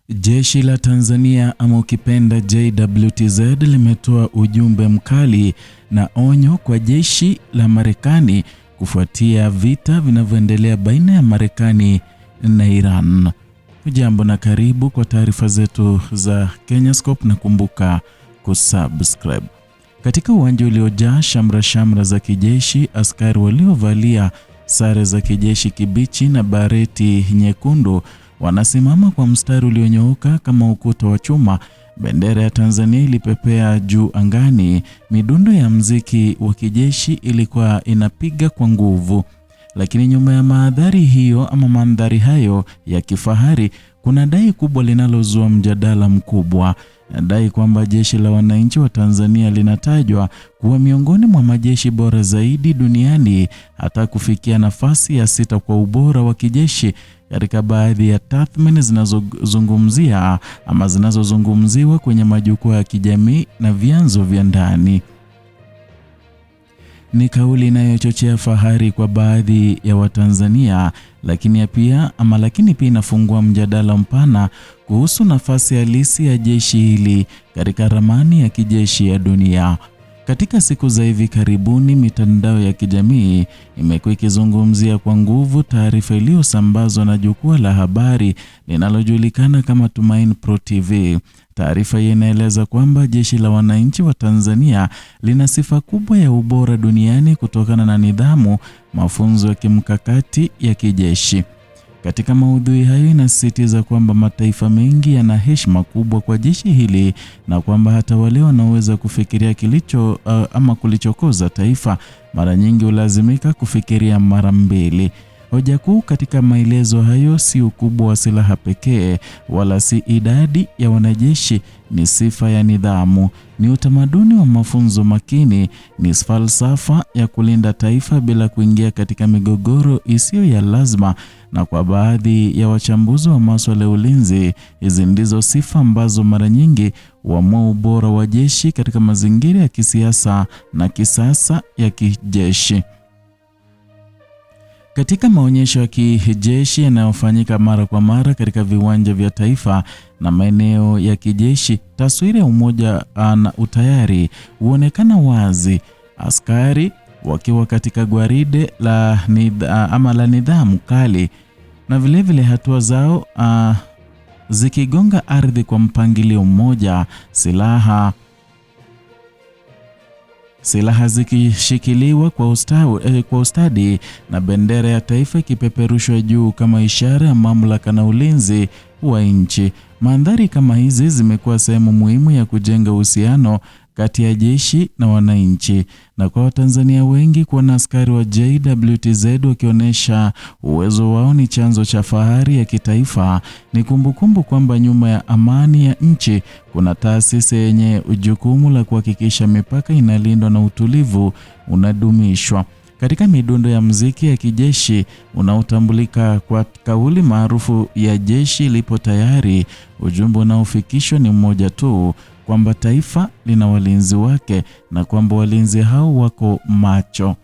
Jeshi la Tanzania ama ukipenda JWTZ limetoa ujumbe mkali na onyo kwa jeshi la Marekani kufuatia vita vinavyoendelea baina ya Marekani na Iran. Hujambo na karibu kwa taarifa zetu za Kenyascope na kumbuka kusubscribe. Katika uwanja uliojaa shamra za kijeshi, askari waliovalia sare za kijeshi kibichi na bareti nyekundu wanasimama kwa mstari ulionyooka kama ukuta wa chuma. Bendera ya Tanzania ilipepea juu angani. Midundo ya mziki wa kijeshi ilikuwa inapiga kwa nguvu. Lakini nyuma ya mandhari hayo ya kifahari kuna dai kubwa linalozua mjadala mkubwa. Dai kwamba jeshi la wananchi wa Tanzania linatajwa kuwa miongoni mwa majeshi bora zaidi duniani, hata kufikia nafasi ya 6 kwa ubora wa kijeshi katika baadhi ya tathmini zinazozungumziwa kwenye majukwaa ya kijamii na vyanzo vya ndani. Ni kauli inayochochea fahari kwa baadhi ya Watanzania, lakini pia inafungua mjadala mpana kuhusu nafasi halisi ya jeshi hili katika ramani ya kijeshi ya dunia. Katika siku za hivi karibuni, mitandao ya kijamii imekuwa ikizungumzia kwa nguvu taarifa iliyosambazwa na jukwaa la habari linalojulikana kama Tumaini Pro TV. Taarifa hii inaeleza kwamba jeshi la wananchi wa Tanzania lina sifa kubwa ya ubora duniani kutokana na nidhamu, mafunzo ya kimkakati ya kijeshi. Katika maudhui hayo inasisitiza kwamba mataifa mengi yana heshima kubwa kwa jeshi hili na kwamba hata wale wanaoweza kufikiria kulichokoza taifa mara nyingi hulazimika kufikiria mara mbili. Hoja kuu katika maelezo hayo si ukubwa wa silaha pekee, wala si idadi ya wanajeshi, ni sifa ya nidhamu, ni utamaduni wa mafunzo makini, ni falsafa ya kulinda taifa bila kuingia katika migogoro isiyo ya lazima. Na kwa baadhi ya wachambuzi wa masuala ya ulinzi, hizi ndizo sifa ambazo mara nyingi huamua ubora wa jeshi katika mazingira ya kisiasa na kisasa ya kijeshi. Katika maonyesho ya kijeshi yanayofanyika mara kwa mara katika viwanja vya taifa na maeneo ya kijeshi, taswira ya umoja na utayari huonekana wazi. Askari wakiwa katika gwaride la nidhamu kali, na vilevile hatua zao zikigonga ardhi kwa mpangilio mmoja, silaha zikishikiliwa kwa ustadi na bendera ya taifa ikipeperushwa juu kama ishara ya mamlaka na ulinzi wa nchi. Mandhari kama hizi zimekuwa sehemu muhimu ya kujenga uhusiano kati ya jeshi na wananchi, na kwa Watanzania wengi kuona askari wa JWTZ wakionyesha uwezo wao ni chanzo cha fahari ya kitaifa. Ni kumbukumbu kwamba nyuma ya amani ya nchi kuna taasisi yenye jukumu la kuhakikisha mipaka inalindwa na utulivu unadumishwa. Katika midundo ya muziki ya kijeshi unaotambulika kwa kauli maarufu ya jeshi lipo tayari, ujumbe unaofikishwa ni mmoja tu, kwamba taifa lina walinzi wake na kwamba walinzi hao wako macho.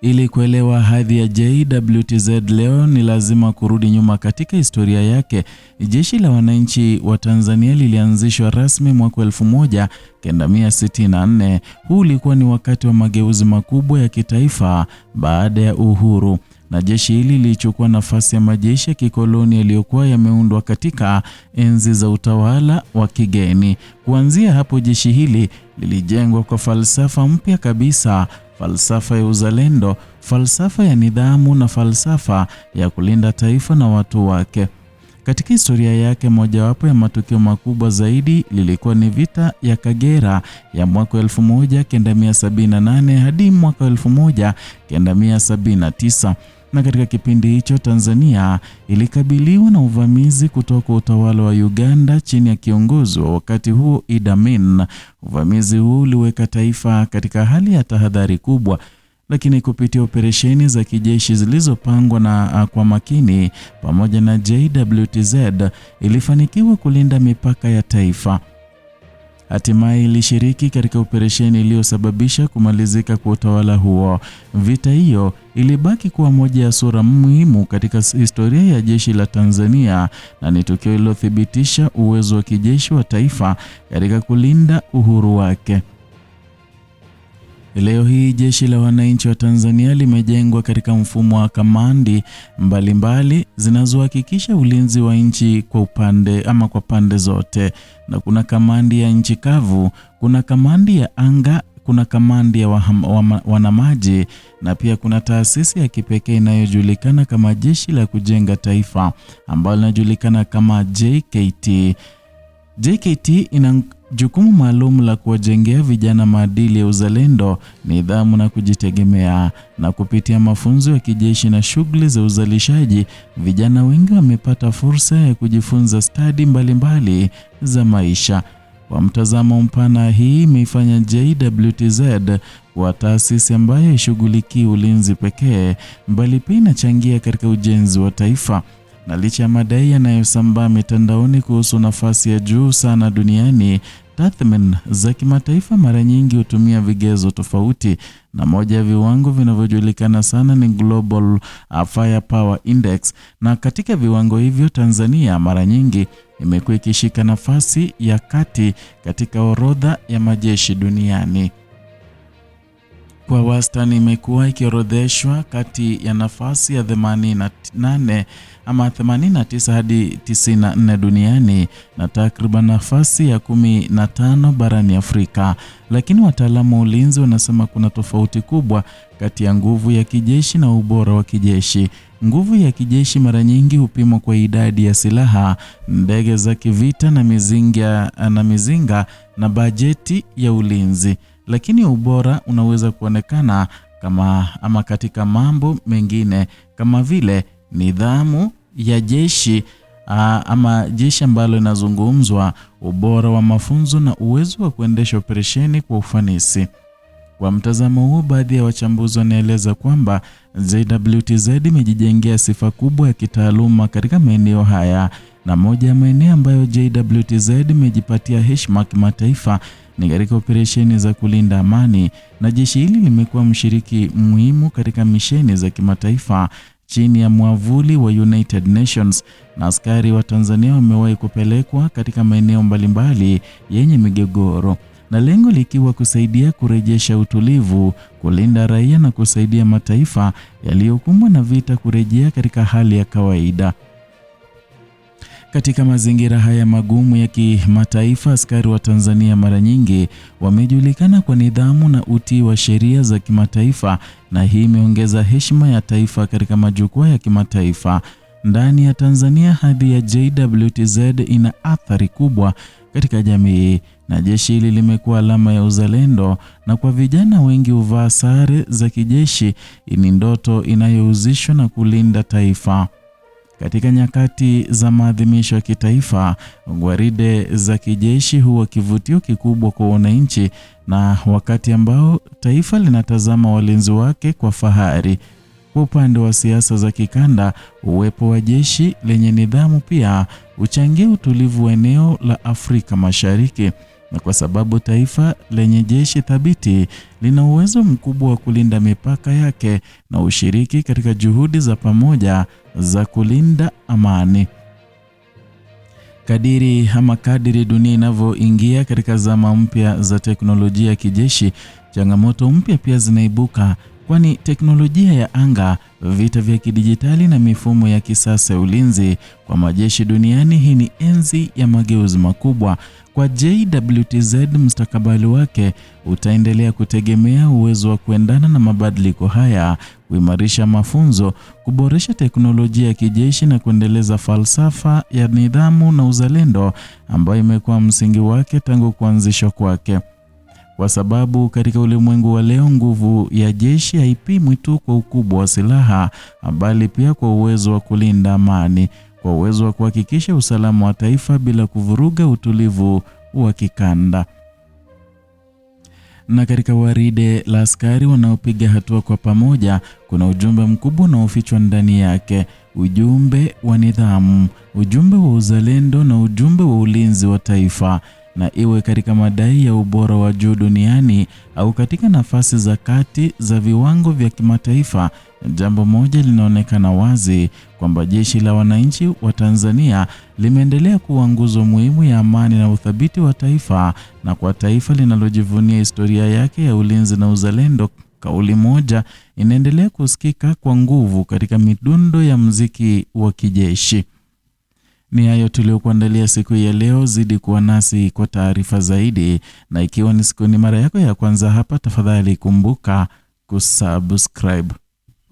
Ili kuelewa hadhi ya JWTZ leo ni lazima kurudi nyuma katika historia yake. Jeshi la wananchi wa Tanzania lilianzishwa rasmi mwaka 1964. Huu ulikuwa ni wakati wa mageuzi makubwa ya kitaifa baada ya uhuru, na jeshi hili lilichukua nafasi ya majeshi ya kikoloni yaliyokuwa yameundwa katika enzi za utawala wa kigeni. Kuanzia hapo, jeshi hili lilijengwa kwa falsafa mpya kabisa, falsafa ya uzalendo, falsafa ya nidhamu na falsafa ya kulinda taifa na watu wake. Katika historia yake, mojawapo ya matukio makubwa zaidi lilikuwa ni vita ya Kagera ya mwaka 1978 hadi mwaka 1979. Na katika kipindi hicho Tanzania ilikabiliwa na uvamizi kutoka utawala wa Uganda chini ya kiongozi wa wakati huo Idi Amin. Uvamizi huu uliweka taifa katika hali ya tahadhari kubwa, lakini kupitia operesheni za kijeshi zilizopangwa na kwa makini pamoja na JWTZ ilifanikiwa kulinda mipaka ya taifa. hatimaye ilishiriki katika operesheni iliyosababisha kumalizika kwa utawala huo. Vita hiyo ilibaki kuwa moja ya sura muhimu katika historia ya jeshi la Tanzania na ni tukio lililothibitisha uwezo wa kijeshi wa taifa katika kulinda uhuru wake. Leo hii jeshi la wananchi wa Tanzania limejengwa katika mfumo wa kamandi mbalimbali zinazohakikisha ulinzi wa nchi kwa pande zote. Na kuna kamandi ya nchi kavu, kuna kamandi ya anga, kuna kamandi ya wanamaji na pia kuna taasisi ya kipekee inayojulikana kama Jeshi la Kujenga Taifa ambalo linajulikana kama JKT. JKT ina jukumu maalum la kuwajengea vijana maadili ya uzalendo, nidhamu na kujitegemea. Na kupitia mafunzo ya kijeshi na shughuli za uzalishaji, vijana wengi wamepata fursa ya kujifunza stadi mbalimbali za maisha. Kwa mtazamo mpana, hii imeifanya JWTZ kuwa taasisi ambayo haishughulikii ulinzi pekee, bali pia inachangia katika ujenzi wa taifa. Na licha ya madai yanayosambaa mitandaoni kuhusu nafasi ya juu sana duniani, tathmini za kimataifa mara nyingi hutumia vigezo tofauti, na moja ya viwango vinavyojulikana sana ni Global Firepower Index. Na katika viwango hivyo Tanzania mara nyingi imekuwa ikishika nafasi ya kati katika orodha ya majeshi duniani. Kwa wastani imekuwa ikiorodheshwa kati ya nafasi ya 88 ama 89 hadi 94 duniani na takriban nafasi ya 15 barani Afrika. Lakini wataalamu wa ulinzi wanasema kuna tofauti kubwa kati ya nguvu ya kijeshi na ubora wa kijeshi. Nguvu ya kijeshi mara nyingi hupimwa kwa idadi ya silaha, ndege za kivita na mizinga na bajeti ya ulinzi. Lakini ubora unaweza kuonekana katika mambo mengine kama vile nidhamu ya jeshi ama jeshi ambalo linazungumzwa, ubora wa mafunzo na uwezo wa kuendesha operesheni kwa ufanisi. Kwa mtazamo huu, baadhi ya wachambuzi wanaeleza kwamba JWTZ imejijengea sifa kubwa ya kitaaluma katika maeneo haya, na moja ya maeneo ambayo JWTZ imejipatia heshima kimataifa ni katika operesheni za kulinda amani, na jeshi hili limekuwa mshiriki muhimu katika misheni za kimataifa chini ya mwavuli wa United Nations, na askari wa Tanzania wamewahi kupelekwa katika maeneo mbalimbali yenye migogoro, na lengo likiwa kusaidia kurejesha utulivu, kulinda raia na kusaidia mataifa yaliyokumbwa na vita kurejea katika hali ya kawaida. Katika mazingira haya magumu ya kimataifa, askari wa Tanzania mara nyingi wamejulikana kwa nidhamu na utii wa sheria za kimataifa, na hii imeongeza heshima ya taifa katika majukwaa ya kimataifa. Ndani ya Tanzania, hadhi ya JWTZ ina athari kubwa katika jamii, na jeshi hili limekuwa alama ya uzalendo, na kwa vijana wengi huvaa sare za kijeshi ni ndoto inayohusishwa na kulinda taifa. Katika nyakati za maadhimisho ya kitaifa, gwaride za kijeshi huwa kivutio kikubwa kwa wananchi, na wakati ambao taifa linatazama walinzi wake kwa fahari. Kwa upande wa siasa za kikanda, uwepo wa jeshi lenye nidhamu pia huchangia utulivu wa eneo la Afrika Mashariki, na kwa sababu taifa lenye jeshi thabiti lina uwezo mkubwa wa kulinda mipaka yake na ushiriki katika juhudi za pamoja za kulinda amani. Kadiri dunia inavyoingia katika zama mpya za teknolojia ya kijeshi, changamoto mpya pia zinaibuka, kwani teknolojia ya anga, vita vya kidijitali na mifumo ya kisasa ya ulinzi kwa majeshi duniani, hii ni enzi ya mageuzi makubwa. Kwa JWTZ, mustakabali wake utaendelea kutegemea uwezo wa kuendana na mabadiliko haya, kuimarisha mafunzo, kuboresha teknolojia ya kijeshi na kuendeleza falsafa ya nidhamu na uzalendo ambayo imekuwa msingi wake tangu kuanzishwa kwake. Kwa sababu katika ulimwengu wa leo, nguvu ya jeshi haipimwi tu kwa ukubwa wa silaha, bali pia kwa uwezo wa kulinda amani, kwa uwezo wa kuhakikisha usalama wa taifa bila kuvuruga utulivu wa kikanda. Na katika waride la askari wanaopiga hatua kwa pamoja, kuna ujumbe mkubwa unaofichwa ndani yake, ujumbe wa nidhamu, ujumbe wa uzalendo na ujumbe wa ulinzi wa taifa. na iwe katika madai ya ubora wa juu duniani au katika nafasi za kati za viwango vya kimataifa, jambo moja linaonekana wazi, kwamba Jeshi la Wananchi wa Tanzania limeendelea kuwa nguzo muhimu ya amani na uthabiti wa taifa, na kwa taifa linalojivunia historia yake ya ulinzi na uzalendo, kauli moja inaendelea kusikika kwa nguvu katika midundo ya muziki wa kijeshi. Ni hayo tuliokuandalia siku ya leo. Zidi kuwa nasi kwa taarifa zaidi, na ikiwa ni mara yako ya kwanza hapa, tafadhali kumbuka kusubscribe.